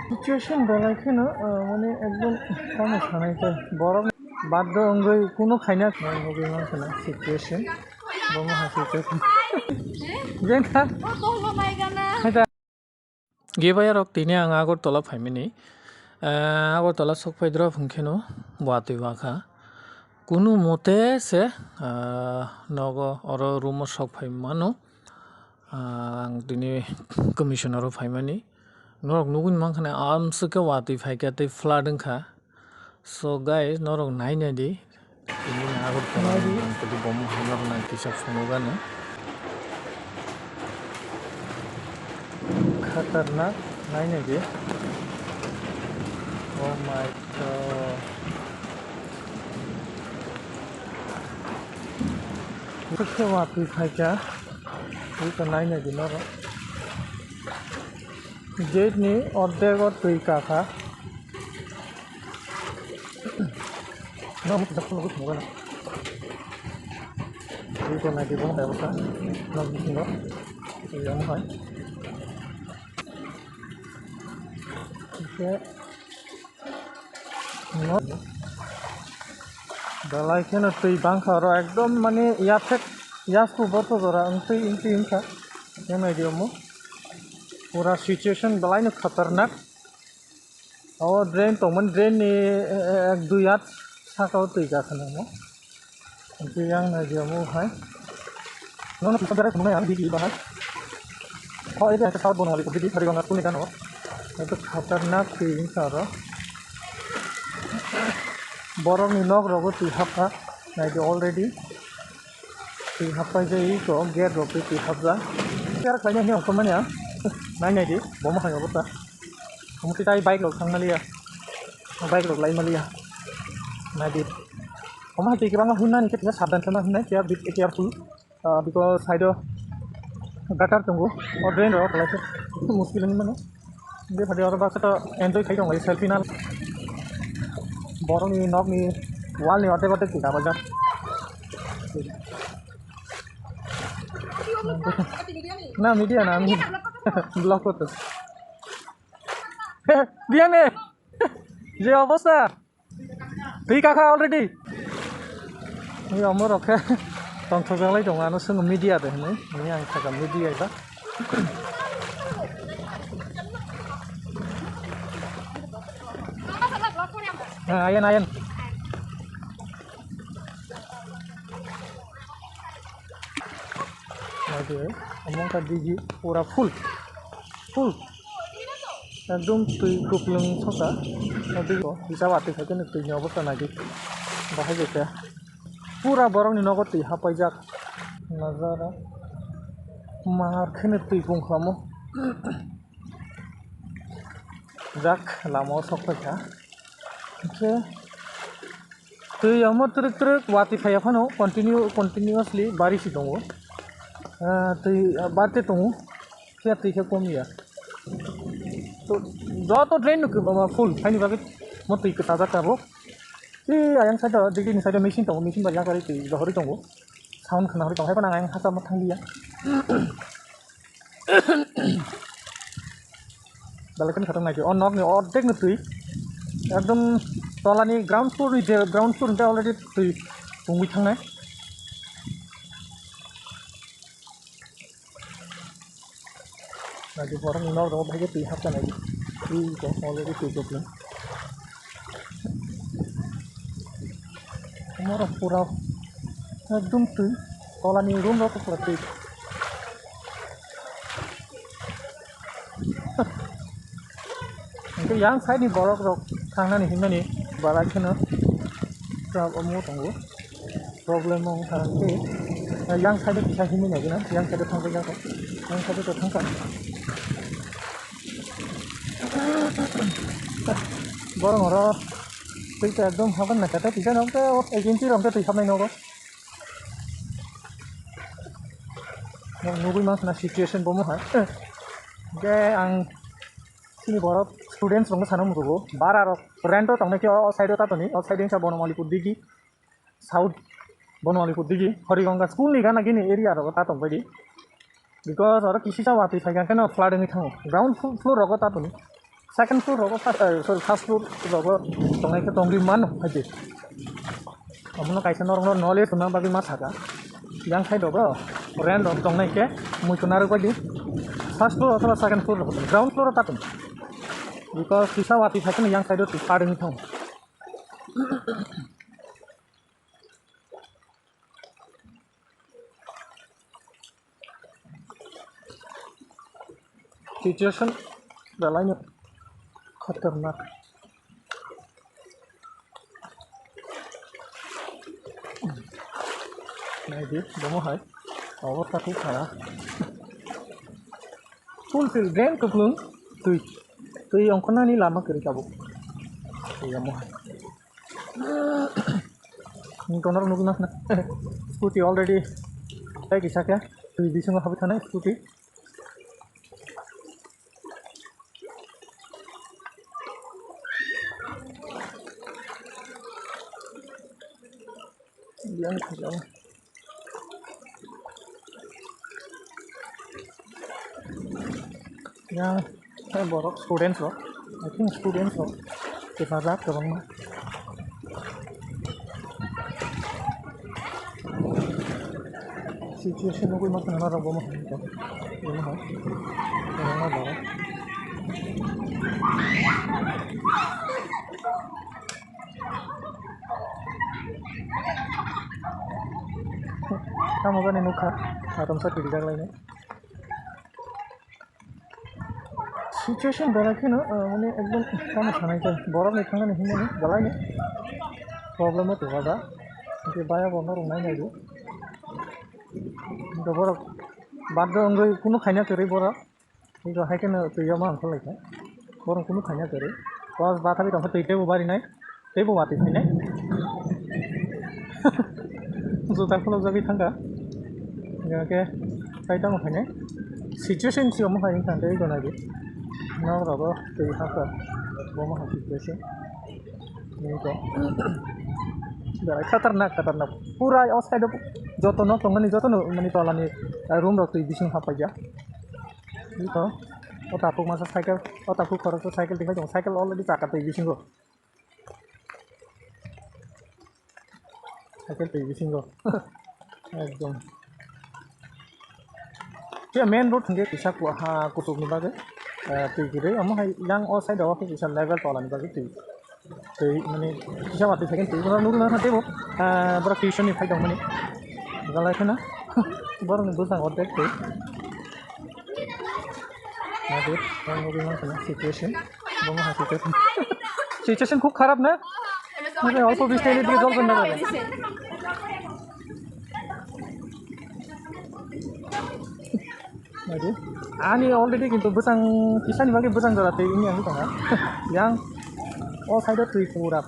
Situation बेलायखे न माने एकदम खाना खानायखौ बरफ बाद्य अंगै कुनो खायना नगै मानसिना सिचुएशन बम हासिते जेंथा गेबाय रक तिने आं आगरतला फाइमिनि आगरतला सक फाइद्र फुंखेनो वाति वाखा कुनु मते से नग और रूम सक फाइमानो आं दिनै कमिशनार फाइमानि नरक नुगुन मानखाने आमसके वाति फाइकाते फ्लादंखा सो गाइस नरक नायना दि ini आगरतला आंखौ बम हामलाबना किसा फुंगानो खतरनाक नायना दि Oh my god. Kok वाति फाइका itu नायना दि नरक गेट नि अर्धेक तुई काका नमक दखल गुत मगना itu नायदि बम दाबसा नमक सिंग yang hai ओके न दालायखे न तुई बांखा र एकदम माने याफेक यासको बतो जरा अंतै इंति इंखा ये नायदि मो पूरा सिचुएशन बलायनो खतरनाक और ड्रेन तो मन ड्रेन नि एक दुई हात साकाव तुई गाखोनो मो इंति yang नायदि मो हाय नोन पिसा बेरा खुमनाय आं बिदि बाहाय हो इदि आंखौ साउथ बनहालि को बिदि हरिगंगा तुनि गानो itu खतरनाक तुई इंखा र बरफ नि नग रगो तुई हापा नायदि अलरेडी तुई हापा जाई को गेट रो तुई हापजा यार खायनो नि अंकमानिया नायनायदि बम हायो बता मुति ताई बाइक लो थांनालिया बाइक लो लाई मालिया नायदि हम हाति के बांगा हुनना नि केतिया साबधान खाना हुननाय केयार बिट केयारफुल बिकॉज साइडो गाटार दंगो और ड्रेन रो लाइक मुश्किल नि माने बे फादि और बासा तो एन्जॉय खाइ दं सेल्फी ना बरनि नग नि वाल नि अटे बटे किता बजा ना मीडिया ना ब्लॉक করতে দিয়া নে যে অবস্থা তুই কাকা অলরেডি এই আমার রক্ষা তন্ত্রগালাই দं আনো जों মিডিয়া দে नै नि आं थाखा मिडिया बा आयन आयन आदि अमन का दिगी पूरा फुल एकदम तुई कुपलुं सका दिगो बिसा वाति खायनो तुई अबस्था नायदि बाहाय जेता पूरा बरंनि नगद तुई हापायजाक नजारा मारखेनो तुई बुंखामो जाक लामाव सफैखा ओके तुई अमो ट्रिक ट्रिक वाति फायाफानो कंटिन्यूअसली बारिसि दङ तुई बाते दङ क्या तुइखे कमिया तो जत ड्रेन फुल फाइनि बागै म तुइखो ताजाकाबो ए आयं साइड दिगनि साइड मेसिन दङ मेसिन बाया गारि तुई जहरि दङ साउन्ड खोना हरि दङ हायबा आं हासा म थांलिया दालायखन खाथां नायदि अ नगनि अर्धेक न तुई एकदम तलानि ग्राउन्ड फ्लोर अलरेडी तुई बुंबाय थांनाय नायदि बरंनि नग दङ बाहाय तुई हाबजा नायदि तुई अलरेडी तुई प्रब्लेम हमारा पूरा एकदम तुई तलानि रूम रको पूरा तुई इनके yang side ni borok rok थांनानै हिमनानि बालाखोनो प्रब्लेम दंगो प्रब्लेम मong थांके yang side bisa हिमनि नागिना yang side थांबाय जागो yang side तो थांका बरं हर तुइता एकदम हाबन ना कता पिसा नंते एजेंसी रंते तुइ हाबनाय नगो नुगुय मासना सिचुएशन बमो हा के आं सिनि बरफ स्टूडेंट्स रंग सानो मुगो बारा रक रेंटो तंगने के साइडो तातनि साइड इंसा बनमालिपुर दिगि south Bonwali Pudigi, Horigonga school ni gana gini area rogo tatom badi. Because ora kisisa wati sagan kana flooding ni thang. Ground floor rogo tatoni. Second floor rogo first floor rogo tongai ke tongri man haje. Amuno kaisa norong knowledge na bagi mas haka. Yang side rogo rent rogo tongai ke muchunar badi. First floor atau second floor rogo ground floor tatom. Because kisisa wati sagan yang side rogo flooding ni thang. Situation dalanya खतरनाक नायदि दङहाय अबस्थाखौ खाया fulfil drain कुप्लुं दै अंखनानि Lama करिकाबो दैयामहाय निकनर नुगुना scooty already जाय गिसाके दै बिसङाव हाबबाय थानाय scooty Yang kejauh. Yang saya borok students loh. I think students loh. Kita lihat ke bang. Situation aku masih nara robo mah. Ini mah. Orang borok. Kamu kan nuka, atom sa tidak lainnya. Situation beraknya, mana ekdom kamu sana itu, borok nih kangen ini nih, galanya. Problem itu ada, jadi banyak orang orang lain itu. Itu borok, badan orang kuno kayaknya kiri borok, itu haiknya tuh ya mah angkul lagi. Borok kuno kayaknya kiri, pas batal itu apa tuh itu bubari nih, itu mati sih nih. Zuta kalau jadi tangga. Oke, kita mau tanya, situation sih mau tanya kan dari mana lagi? Nah, berapa dari apa? Mau tanya situation, ini kok. Dari khatarnak. Pura outside of joto no, tongani joto no, mani tolani room rokti bising apa aja. Ini kok. Otakku masa cycle, otakku korek cycle tinggal dong, cycle already pakai tuh bising kok. Cycle tuh bising kok. Ekdom. Dia main road hingga kisah kutub ni bagai, tigre, amo hai yang outside awak kisah level tolan bagai tig, mani kisah waktu second tig, orang nurul nanti bo, berak tuition ni fai dong mani, galai kena, baru ni busang order tig, nanti orang nurul nanti situation, bomo hai situation खूब खराब ना, मुझे also बिस्टेली resolve करना है Jadi, ani already gitu besang kisah nih bagi besang berarti ini yang itu kan, yang oh saya udah tuh pura,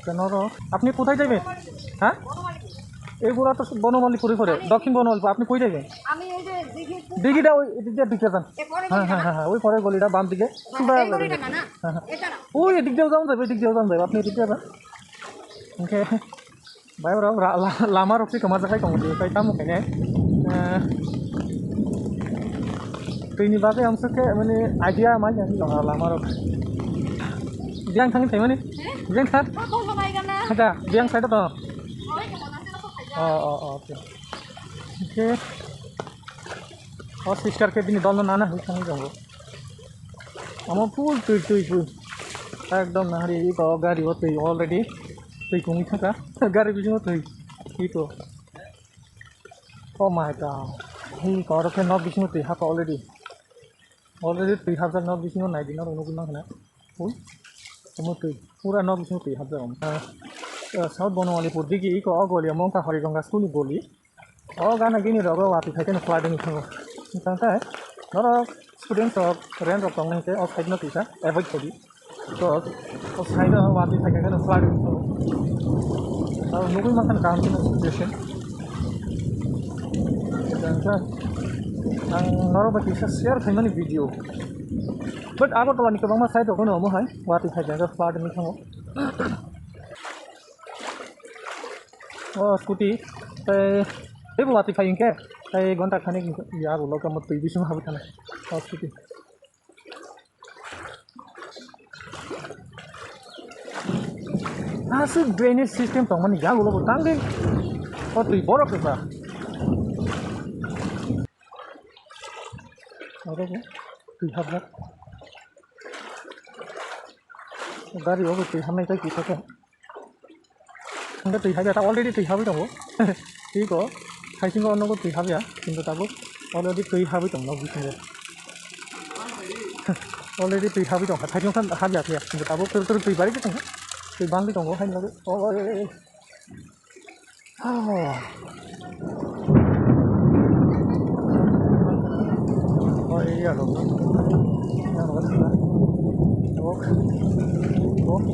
kenapa? Apni kutai jabe? Hah? Pura tuh Bonowali puri, Dakshin Bonowali, apni kutai jabe? Digi dah, digi kan? Wih pore goli dah bam digi, sudah. Oh ya digi jauh jalan, apni digi apa? Oke. Baik orang lama rupsi kemana saya kemudian saya tamu kayaknya ini bagai yang suka mana idea macam ni lama rupsi biang thang ini mana biang thang ada biang saya tu oke और sister के दिन दोनों नाना हुई थी जाऊँगा हम full तुई एकदम नारी तो गाड़ी होती ऑलरेडी तुई कुंगी था गाड़ी भी जो तुई itu oh my god ini kalau ke nok bising tuh hak already 3000 nok bising naik dinar untuk guna kena kamu tuh pura nok bising tuh habis South Bonowali pur digi iko agoli among ka Horigonga school boli oh gana gini rogo wati thake no flooding itu tangta hai noro students of rent of tong ke outside no pisa avoid kodi so outside wati thake no flooding nukul makan counting situation dan ang noro ba kisa share khay mani video But Agotola Nicolama side of Onomo, what is I just part of Nicomo? Oh, Scooty, they will if I in care. I want a cunning Yago locomotive division habitat. Oh, Scooty. As a drainage system from one Yago Tangi or 3 4 of the we have that. Gari over to how many take it okay. And the have already to have it over. Here you go. I think on over to have ya in the table. Already to have it on no vision. Already to have it on. I don't have ya here in the table filter to bury it. To bang it on go and oh, yeah, look.